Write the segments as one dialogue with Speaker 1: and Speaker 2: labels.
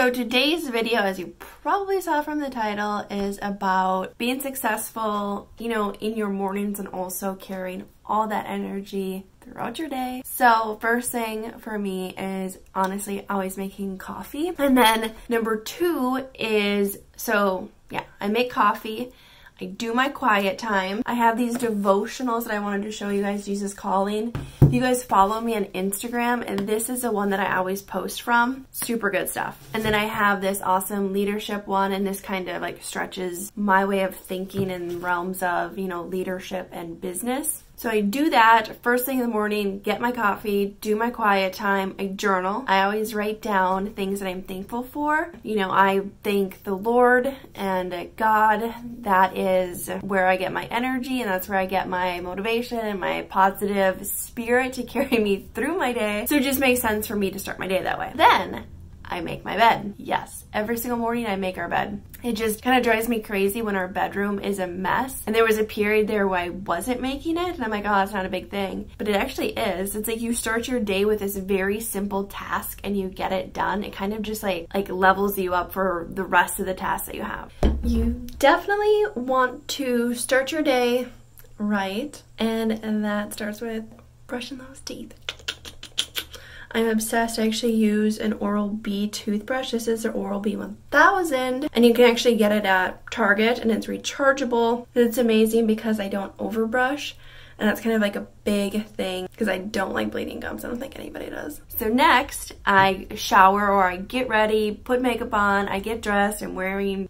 Speaker 1: So today's video, as you probably saw from the title, is about being successful, you know, in your mornings and also carrying all that energy throughout your day. So first thing for me is honestly always making coffee. And then number two is, I make coffee. I do my quiet time. I have these devotionals that I wanted to show you guys, Jesus Calling. If you guys follow me on Instagram, and this is the one that I always post from. Super good stuff. And then I have this awesome leadership one, and this kind of like stretches my way of thinking in realms of, you know, leadership and business. So I do that first thing in the morning, get my coffee, do my quiet time, I journal. I always write down things that I'm thankful for. You know, I thank the Lord and God. That is where I get my energy, and that's where I get my motivation and my positive spirit to carry me through my day. So it just makes sense for me to start my day that way. Then I make my bed. Yes, every single morning I make our bed. It just kind of drives me crazy when our bedroom is a mess. And there was a period there where I wasn't making it, and I'm like, oh, that's not a big thing. But it actually is. It's like you start your day with this very simple task and you get it done. It kind of just like levels you up for the rest of the tasks that you have. You definitely want to start your day right, and that starts with brushing those teeth. I'm obsessed. I actually use an Oral-B toothbrush. This is the Oral-B 1000, and you can actually get it at Target, and it's rechargeable. It's amazing because I don't overbrush, and that's kind of like a big thing because I don't like bleeding gums. I don't think anybody does. So next, I shower or I get ready, put makeup on, I get dressed, I'm wearing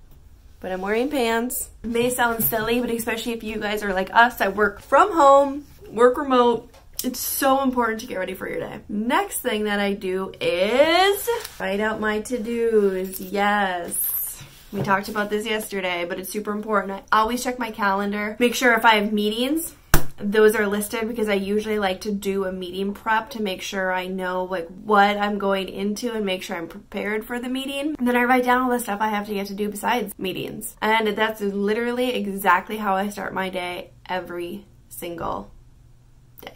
Speaker 1: pants. It may sound silly, but especially if you guys are like us, I work from home, work remote. It's so important to get ready for your day. Next thing that I do is write out my to-dos. Yes. We talked about this yesterday, but it's super important. I always check my calendar. Make sure if I have meetings, those are listed because I usually like to do a meeting prep to make sure I know like what I'm going into and make sure I'm prepared for the meeting. And then I write down all the stuff I have to get to do besides meetings. And that's literally exactly how I start my day every single day.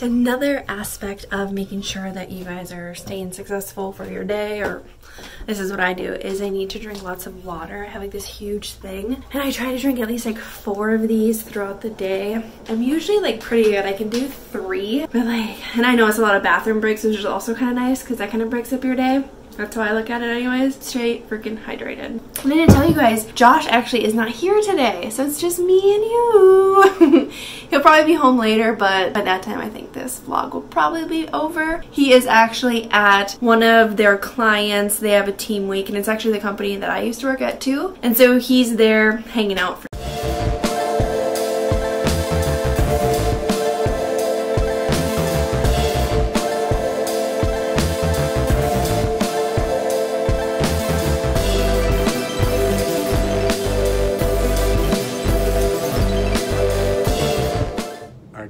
Speaker 1: Another aspect of making sure that you guys are staying successful for your day, or this is what I do, is I need to drink lots of water. I have like this huge thing, and I try to drink at least like 4 of these throughout the day. I'm usually like pretty good. I can do 3, but and I know it's a lot of bathroom breaks, which is also kind of nice because that kind of breaks up your day. That's how I look at it anyways. Stay freaking hydrated. I need to tell you guys, Josh actually is not here today, so it's just me and you. He'll probably be home later, but by that time I think this vlog will probably be over. He is actually at one of their clients. They have a team week, and it's actually the company that I used to work at too. And so he's there hanging out for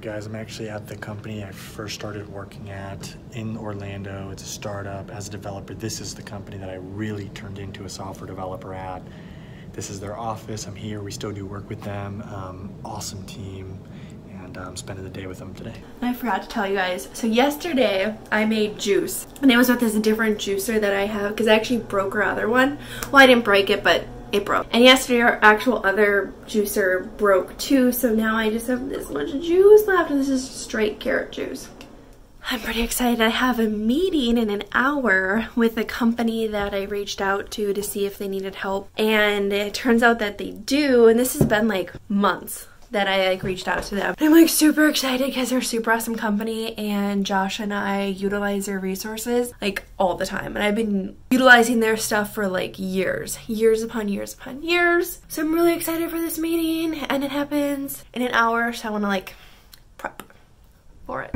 Speaker 2: guys, I'm actually at the company I first started working at in Orlando. It's a startup. As a developer, this is the company that I really turned into a software developer at. This is their office. I'm here. We still do work with them. Awesome team, and I'm spending the day with them today.
Speaker 1: I forgot to tell you guys. So yesterday I made juice, and it was with this different juicer that I have because I actually broke our other one. Well, I didn't break it, but it broke. And yesterday our actual other juicer broke too, so now I just have this much juice left, and this is straight carrot juice. I'm pretty excited. I have a meeting in an hour with a company that I reached out to see if they needed help, and it turns out that they do, and this has been like months that I like reached out to them. I'm like super excited because they're a super awesome company, and Josh and I utilize their resources like all the time, and I've been utilizing their stuff for like years upon years upon years. So I'm really excited for this meeting, and it happens in an hour, so I want to like prep for it.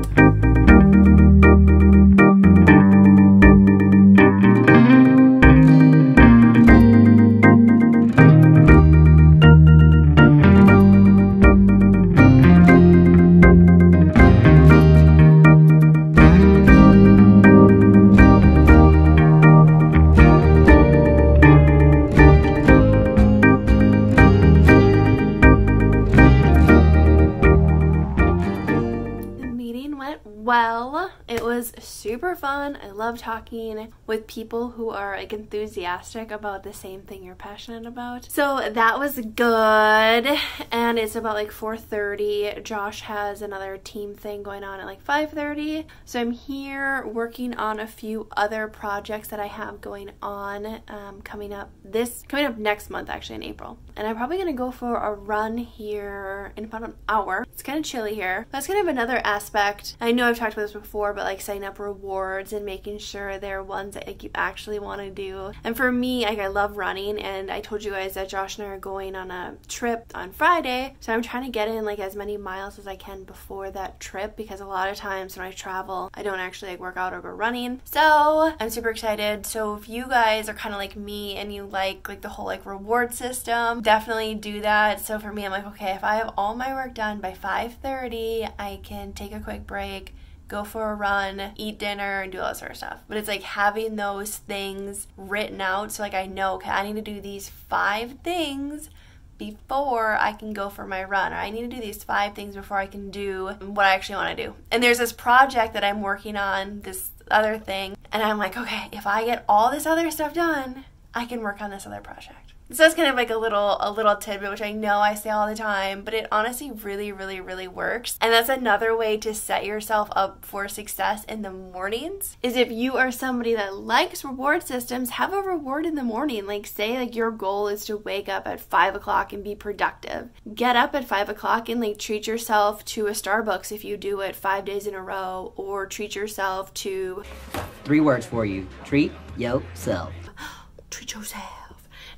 Speaker 1: was super fun. I love talking with people who are like enthusiastic about the same thing you're passionate about. So that was good. And it's about like 4:30. Josh has another team thing going on at like 5:30. So I'm here working on a few other projects that I have going on coming up next month, actually, in April. And I'm probably gonna go for a run here in about an hour. It's kind of chilly here. That's kind of another aspect. I know I've talked about this before, but like setting up rewards and making sure they're ones that like you actually want to do. And for me, like, I love running, and I told you guys that Josh and I are going on a trip on Friday, so I'm trying to get in like as many miles as I can before that trip, because a lot of times when I travel I don't actually like work out or go running. So I'm super excited. So if you guys are kind of like me and you like the whole like reward system, definitely do that. So for me, I'm like, okay, if I have all my work done by 5:30, I can take a quick break, go for a run, eat dinner, and do all that sort of stuff. But it's like having those things written out, so like I know, okay, I need to do these 5 things before I can go for my run, or I need to do these 5 things before I can do what I actually want to do. And there's this project that I'm working on, this other thing, and I'm like, okay, if I get all this other stuff done, I can work on this other project. So that's kind of like a little tidbit, which I know I say all the time, but it honestly really, really, really works. And that's another way to set yourself up for success in the mornings, is if you are somebody that likes reward systems, have a reward in the morning. Like, say like your goal is to wake up at 5 o'clock and be productive. Get up at 5 o'clock and like treat yourself to a Starbucks if you do it 5 days in a row, or treat yourself to
Speaker 3: 3 words for you: treat yourself.
Speaker 1: Treat yourself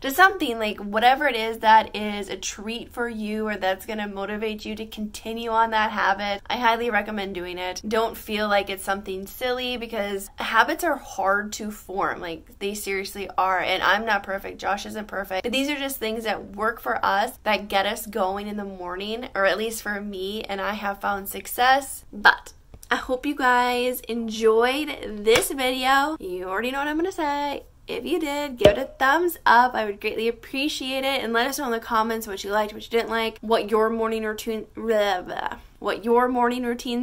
Speaker 1: to something, like whatever it is that is a treat for you or that's gonna motivate you to continue on that habit. I highly recommend doing it. Don't feel like it's something silly, because habits are hard to form. Like, they seriously are. And I'm not perfect, Josh isn't perfect, but these are just things that work for us, that get us going in the morning, or at least for me, and I have found success. But I hope you guys enjoyed this video. You already know what I'm gonna say. If you did, give it a thumbs up. I would greatly appreciate it. And let us know in the comments what you liked, what you didn't like, what your morning routines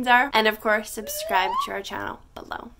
Speaker 1: are. And of course, subscribe to our channel below.